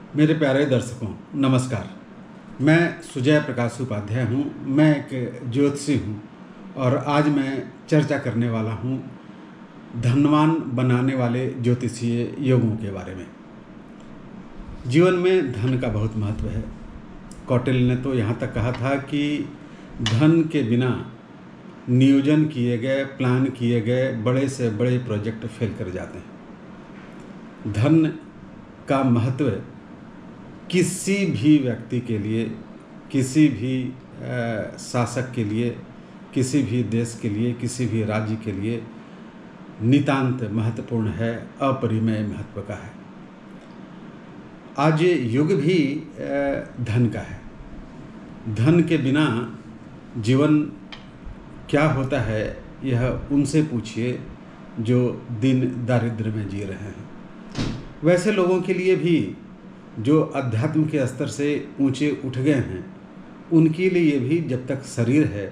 मेरे प्यारे दर्शकों, नमस्कार। मैं सुजय प्रकाश उपाध्याय हूँ। मैं एक ज्योतिषी हूँ और आज मैं चर्चा करने वाला हूँ धनवान बनाने वाले ज्योतिषीय योगों के बारे में। जीवन में धन का बहुत महत्व है। कौटिल्य ने तो यहाँ तक कहा था कि धन के बिना नियोजन किए गए, प्लान किए गए बड़े से बड़े प्रोजेक्ट फेल कर जाते हैं। धन का महत्व किसी भी व्यक्ति के लिए, किसी भी शासक के लिए, किसी भी देश के लिए, किसी भी राज्य के लिए नितांत महत्वपूर्ण है, अपरिमेय महत्व का है। आज ये युग भी धन का है। धन के बिना जीवन क्या होता है, यह उनसे पूछिए जो दिन दारिद्र्य में जी रहे हैं। वैसे लोगों के लिए भी जो अध्यात्म के स्तर से ऊंचे उठ गए हैं, उनके लिए भी जब तक शरीर है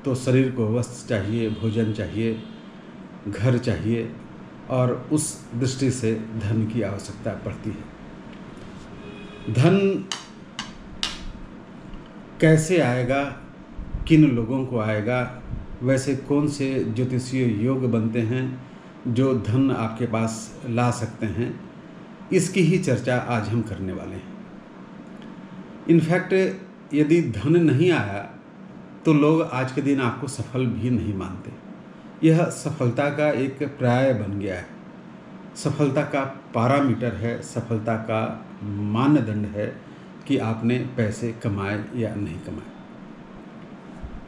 तो शरीर को वस्त्र चाहिए, भोजन चाहिए, घर चाहिए और उस दृष्टि से धन की आवश्यकता पड़ती है। धन कैसे आएगा, किन लोगों को आएगा, वैसे कौन से ज्योतिषीय योग बनते हैं जो धन आपके पास ला सकते हैं, इसकी ही चर्चा आज हम करने वाले हैं। इनफैक्ट यदि धन नहीं आया तो लोग आज के दिन आपको सफल भी नहीं मानते। यह सफलता का एक पर्याय बन गया है, सफलता का पैरामीटर है, सफलता का मानदंड है कि आपने पैसे कमाए या नहीं कमाए।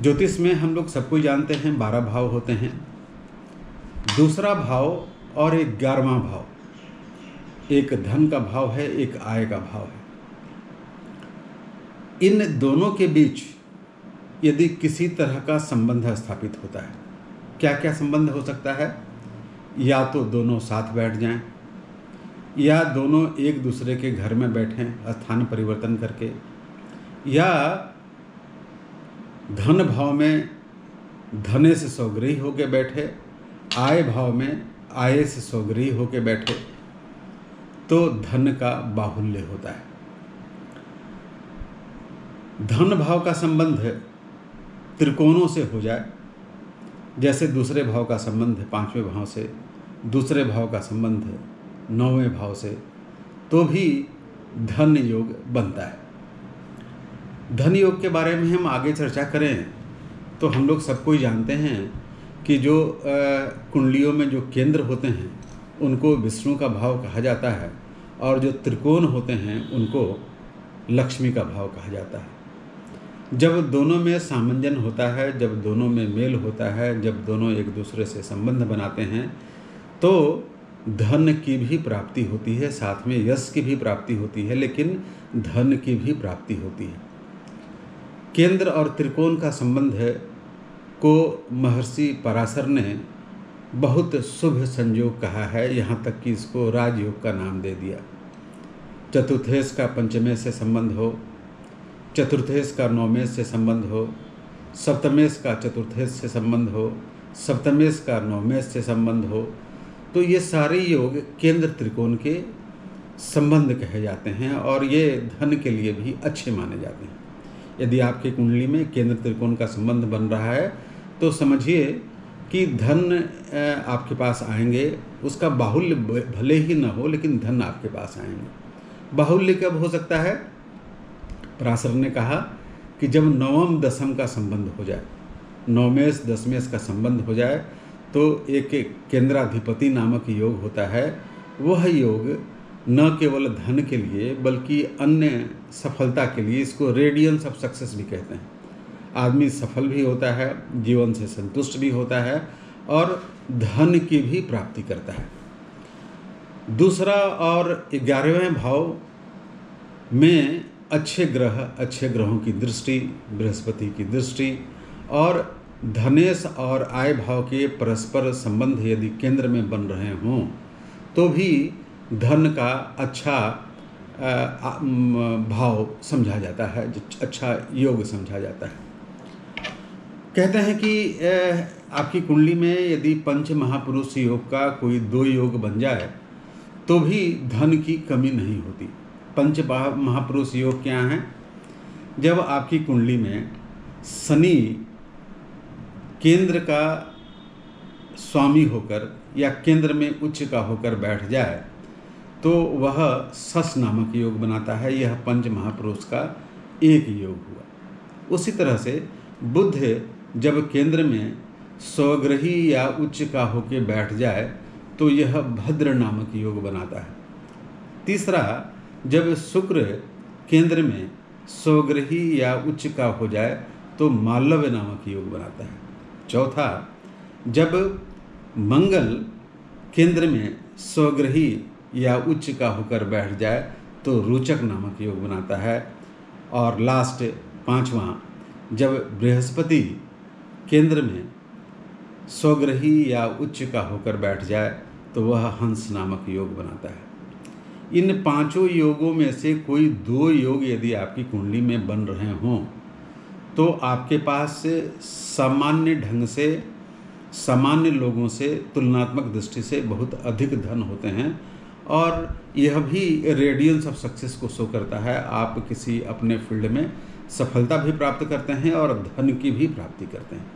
ज्योतिष में हम लोग सबको जानते हैं 12 भाव होते हैं। दूसरा भाव और 11वां भाव, एक धन का भाव है, एक आय का भाव है। इन दोनों के बीच यदि किसी तरह का संबंध स्थापित होता है, क्या क्या संबंध हो सकता है? या तो दोनों साथ बैठ जाएं, या दोनों एक दूसरे के घर में बैठें स्थान परिवर्तन करके, या धन भाव में धने से सौग्रही होकर बैठे, आय भाव में आय से सौग्रही होकर बैठे, तो धन का बाहुल्य होता है। धन भाव का संबंध त्रिकोणों से हो जाए, जैसे दूसरे भाव का संबंध 5वें भाव से, दूसरे भाव का संबंध 9वें भाव से, तो भी धन योग बनता है। धन योग के बारे में हम आगे चर्चा करें तो हम लोग सबको ही जानते हैं कि जो कुंडलियों में जो केंद्र होते हैं उनको विष्णु का भाव कहा जाता है, और जो त्रिकोण होते हैं उनको लक्ष्मी का भाव कहा जाता है। जब दोनों में सामंजन होता है, जब दोनों में मेल होता है, जब दोनों एक दूसरे से संबंध बनाते हैं, तो धन की भी प्राप्ति होती है, साथ में यश की भी प्राप्ति होती है, लेकिन धन की भी प्राप्ति होती है। केंद्र और त्रिकोण का संबंध को महर्षि पराशर ने बहुत शुभ संयोग कहा है, यहाँ तक कि इसको राजयोग का नाम दे दिया। चतुर्थेश का पंचमेश से संबंध हो, चतुर्थेश का नवमेश से संबंध हो, सप्तमेश का चतुर्थेश से संबंध हो, सप्तमेश का नवमेश से संबंध हो, तो ये सारे योग केंद्र त्रिकोण के संबंध कहे जाते हैं और ये धन के लिए भी अच्छे माने जाते हैं। यदि आपके कुंडली में केंद्र त्रिकोण का संबंध बन रहा है तो समझिए कि धन आपके पास आएंगे। उसका बाहुल्य भले ही न हो, लेकिन धन आपके पास आएंगे। बाहुल्य कब हो सकता है? पराशर ने कहा कि जब नवम दशम का संबंध हो जाए, नवमेश दशमेश का संबंध हो जाए, तो एक केंद्राधिपति नामक योग होता है। वह योग न केवल धन के लिए बल्कि अन्य सफलता के लिए, इसको रेडियंस ऑफ सक्सेस भी कहते हैं। आदमी सफल भी होता है, जीवन से संतुष्ट भी होता है और धन की भी प्राप्ति करता है। दूसरा और 11वें भाव में अच्छे ग्रहों की दृष्टि, बृहस्पति की दृष्टि और धनेश और आय भाव के परस्पर संबंध यदि केंद्र में बन रहे हों तो भी धन का अच्छा भाव समझा जाता है, अच्छा योग समझा जाता है। कहते हैं कि आपकी कुंडली में यदि पंच महापुरुष योग का कोई 2 योग बन जाए तो भी धन की कमी नहीं होती। पंच महापुरुष योग क्या हैं? जब आपकी कुंडली में शनि केंद्र का स्वामी होकर या केंद्र में उच्च का होकर बैठ जाए तो वह सस नामक योग बनाता है। यह पंच महापुरुष का एक योग हुआ। उसी तरह से बुध जब केंद्र में स्वग्रही या उच्च का होकर बैठ जाए तो यह भद्र नामक योग बनाता है। तीसरा, जब शुक्र केंद्र में स्वग्रही या उच्च का हो जाए तो मालव्य नामक योग बनाता है। चौथा, जब मंगल केंद्र में स्वग्रही या उच्च का होकर बैठ जाए तो रोचक नामक योग बनाता है। और लास्ट पांचवा, जब बृहस्पति केंद्र में स्वग्रही या उच्च का होकर बैठ जाए तो वह हंस नामक योग बनाता है। इन पांचों योगों में से कोई दो योग यदि आपकी कुंडली में बन रहे हों तो आपके पास सामान्य ढंग से सामान्य लोगों से तुलनात्मक दृष्टि से बहुत अधिक धन होते हैं। और यह भी रेडियंस ऑफ सक्सेस को शो करता है। आप किसी अपने फील्ड में सफलता भी प्राप्त करते हैं और धन की भी प्राप्ति करते हैं।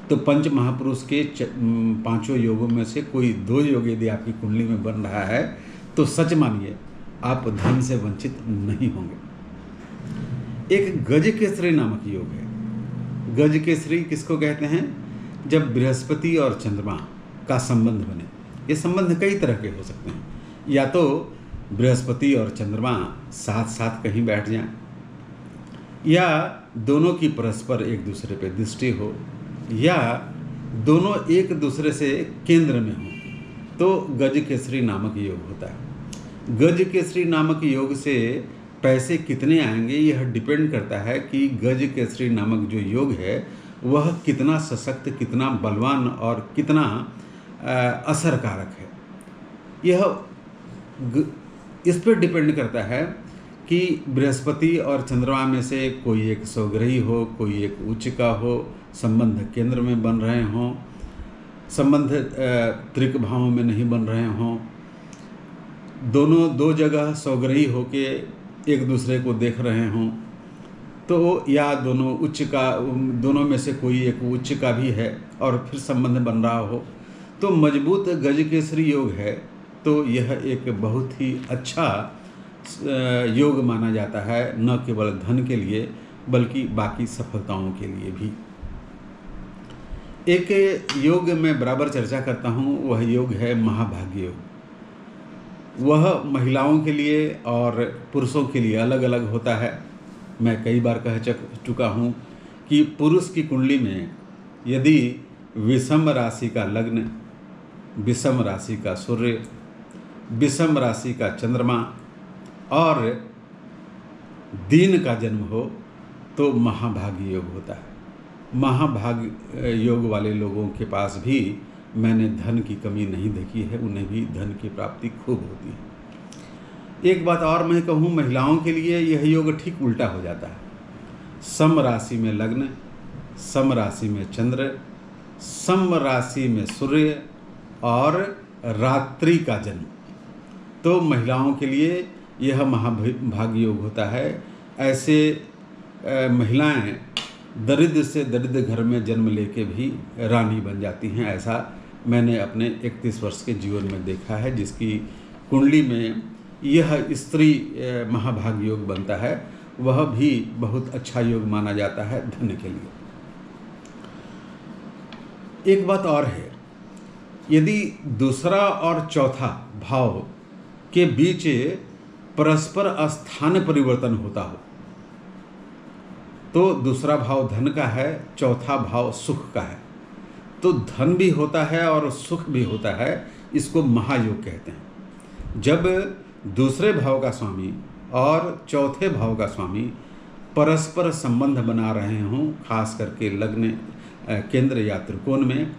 तो पंच महापुरुष के पांचों योगों में से कोई दो योग यदि आपकी कुंडली में बन रहा है तो सच मानिए आप धन से वंचित नहीं होंगे। एक गजकेसरी नामक योग है। गजकेसरी किसको कहते हैं? जब बृहस्पति और चंद्रमा का संबंध बने। ये संबंध कई तरह के हो सकते हैं। या तो बृहस्पति और चंद्रमा साथ साथ कहीं बैठ जाएं, या दोनों की परस्पर एक दूसरे पे दृष्टि हो, या दोनों एक दूसरे से केंद्र में हो, तो गजकेसरी नामक योग होता है। गजकेसरी नामक योग से पैसे कितने आएंगे यह डिपेंड करता है कि गजकेसरी नामक जो योग है वह कितना सशक्त, कितना बलवान और कितना असरकारक है। यह इस पर डिपेंड करता है कि बृहस्पति और चंद्रमा में से कोई एक स्वग्रही हो, कोई एक उच्च का हो, संबंध केंद्र में बन रहे हों, संबंध त्रिक भावों में नहीं बन रहे हों, दोनों दो जगह स्वग्रही होके एक दूसरे को देख रहे हों, तो या दोनों उच्च का, दोनों में से कोई एक उच्च का भी है और फिर संबंध बन रहा हो, तो मजबूत गजकेसरी योग है। तो यह एक बहुत ही अच्छा योग माना जाता है, न केवल धन के लिए बल्कि बाकी सफलताओं के लिए भी। एक योग मैं बराबर चर्चा करता हूँ, वह योग है महाभाग्य योग। वह महिलाओं के लिए और पुरुषों के लिए अलग अलग होता है। मैं कई बार कह चुका हूँ कि पुरुष की कुंडली में यदि विषम राशि का लग्न, विषम राशि का सूर्य, विषम राशि का चंद्रमा और दीन का जन्म हो तो महाभाग्य योग होता है। महाभाग्य योग वाले लोगों के पास भी मैंने धन की कमी नहीं देखी है, उन्हें भी धन की प्राप्ति खूब होती है। एक बात और मैं कहूँ, महिलाओं के लिए यह योग ठीक उल्टा हो जाता है। सम राशि में लग्न, सम राशि में चंद्र, सम राशि में सूर्य और रात्रि का जन्म, तो महिलाओं के लिए यह महाभाग्य योग होता है। ऐसे महिलाएं दरिद्र से दरिद्र घर में जन्म लेके भी रानी बन जाती हैं। ऐसा मैंने अपने 31 वर्ष के जीवन में देखा है। जिसकी कुंडली में यह स्त्री महाभाग्य योग बनता है वह भी बहुत अच्छा योग माना जाता है धन के लिए। एक बात और है, यदि दूसरा और चौथा भाव के बीच परस्पर स्थान परिवर्तन होता हो तो दूसरा भाव धन का है, चौथा भाव सुख का है, तो धन भी होता है और सुख भी होता है। इसको महायोग कहते हैं। जब दूसरे भाव का स्वामी और चौथे भाव का स्वामी परस्पर संबंध बना रहे हों, खास करके लग्न, केंद्र या त्रिकोण में,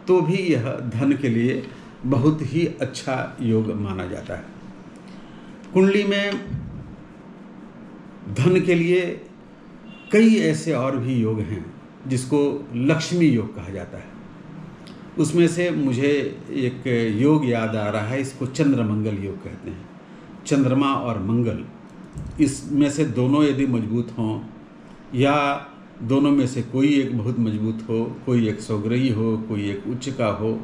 तो भी यह धन के लिए बहुत ही अच्छा योग माना जाता है। कुंडली में धन के लिए कई ऐसे और भी योग हैं जिसको लक्ष्मी योग कहा जाता है। उसमें से मुझे एक योग याद आ रहा है, इसको चंद्रमंगल योग कहते हैं। चंद्रमा और मंगल, इसमें से दोनों यदि मजबूत हों या दोनों में से कोई एक बहुत मजबूत हो, कोई एक सौग्रही हो, कोई एक उच्च का हो,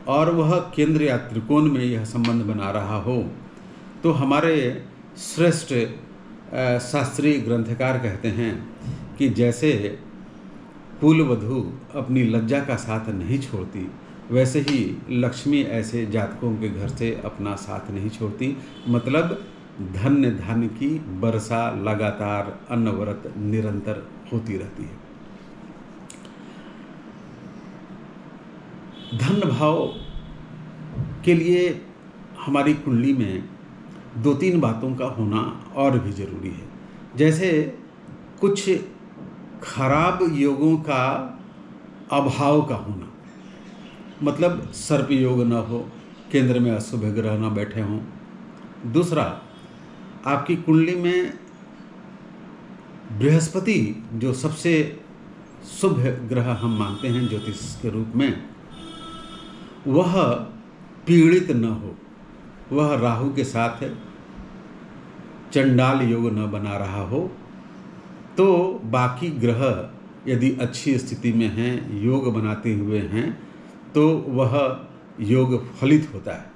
और वह केंद्र या त्रिकोण में यह संबंध बना रहा हो, तो हमारे श्रेष्ठ शास्त्रीय ग्रंथकार कहते हैं कि जैसे कुलवधू अपनी लज्जा का साथ नहीं छोड़ती, वैसे ही लक्ष्मी ऐसे जातकों के घर से अपना साथ नहीं छोड़ती। मतलब धन्य धन की वर्षा लगातार अनवरत निरंतर होती रहती है। धन भाव के लिए हमारी कुंडली में 2-3 बातों का होना और भी जरूरी है। जैसे कुछ खराब योगों का अभाव का होना, मतलब सर्प योग न हो, केंद्र में अशुभ ग्रह न बैठे हों। दूसरा, आपकी कुंडली में बृहस्पति जो सबसे शुभ ग्रह हम मानते हैं ज्योतिष के रूप में, वह पीड़ित न हो, वह राहु के साथ चंडाल योग न बना रहा हो, तो बाकी ग्रह यदि अच्छी स्थिति में हैं, योग बनाते हुए हैं, तो वह योग फलित होता है।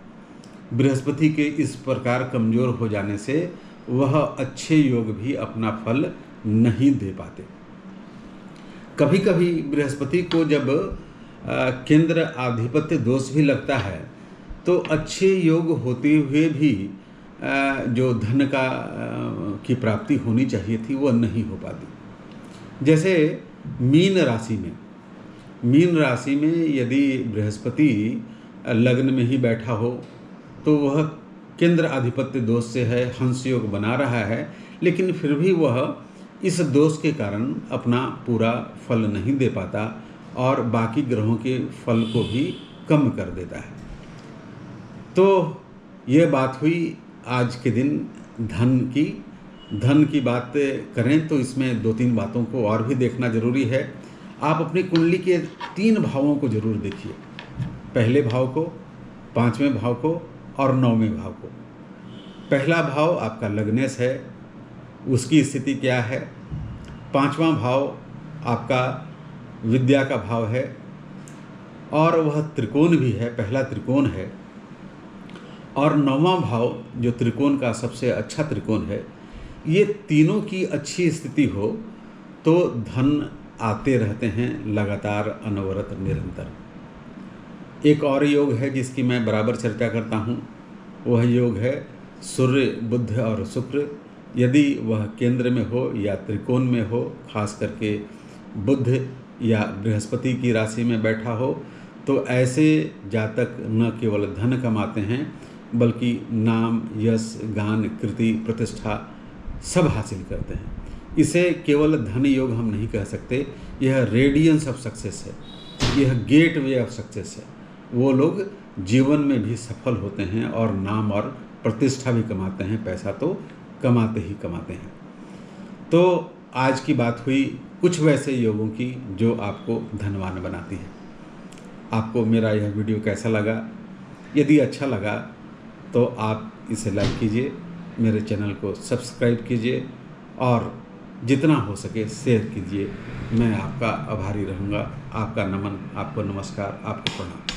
बृहस्पति के इस प्रकार कमज़ोर हो जाने से वह अच्छे योग भी अपना फल नहीं दे पाते। कभी कभी बृहस्पति को जब केंद्र आधिपत्य दोष भी लगता है, तो अच्छे योग होते हुए भी जो धन की प्राप्ति होनी चाहिए थी वह नहीं हो पाती। जैसे मीन राशि में यदि बृहस्पति लग्न में ही बैठा हो, तो वह केंद्र आधिपत्य दोष से है, हंस योग बना रहा है, लेकिन फिर भी वह इस दोष के कारण अपना पूरा फल नहीं दे पाता और बाकी ग्रहों के फल को भी कम कर देता है। तो यह बात हुई आज के दिन धन की बात करें तो इसमें 2-3 बातों को और भी देखना जरूरी है। आप अपनी कुंडली के 3 भावों को जरूर देखिए, पहले भाव को, 5वें भाव को और 9वें भाव को। पहला भाव आपका लग्नेश है, उसकी स्थिति क्या है। 5वां भाव आपका विद्या का भाव है और वह त्रिकोण भी है, पहला त्रिकोण है। और 9वां भाव जो त्रिकोण का सबसे अच्छा त्रिकोण है, ये तीनों की अच्छी स्थिति हो तो धन आते रहते हैं लगातार अनवरत निरंतर। एक और योग है जिसकी मैं बराबर चर्चा करता हूँ, वह योग है सूर्य, बुध और शुक्र। यदि वह केंद्र में हो या त्रिकोण में हो, खास करके बुध या बृहस्पति की राशि में बैठा हो, तो ऐसे जातक न केवल धन कमाते हैं बल्कि नाम, यश, गान, कीर्ति, प्रतिष्ठा सब हासिल करते हैं। इसे केवल धन योग हम नहीं कह सकते, यह रेडियंस ऑफ सक्सेस है, यह गेट वे ऑफ सक्सेस है। वो लोग जीवन में भी सफल होते हैं और नाम और प्रतिष्ठा भी कमाते हैं, पैसा तो कमाते ही कमाते हैं। तो आज की बात हुई कुछ वैसे योगों की जो आपको धनवान बनाती है। आपको मेरा यह वीडियो कैसा लगा? यदि अच्छा लगा तो आप इसे लाइक कीजिए, मेरे चैनल को सब्सक्राइब कीजिए और जितना हो सके शेयर कीजिए। मैं आपका आभारी रहूँगा। आपका नमन, आपको नमस्कार, आपको प्रणाम।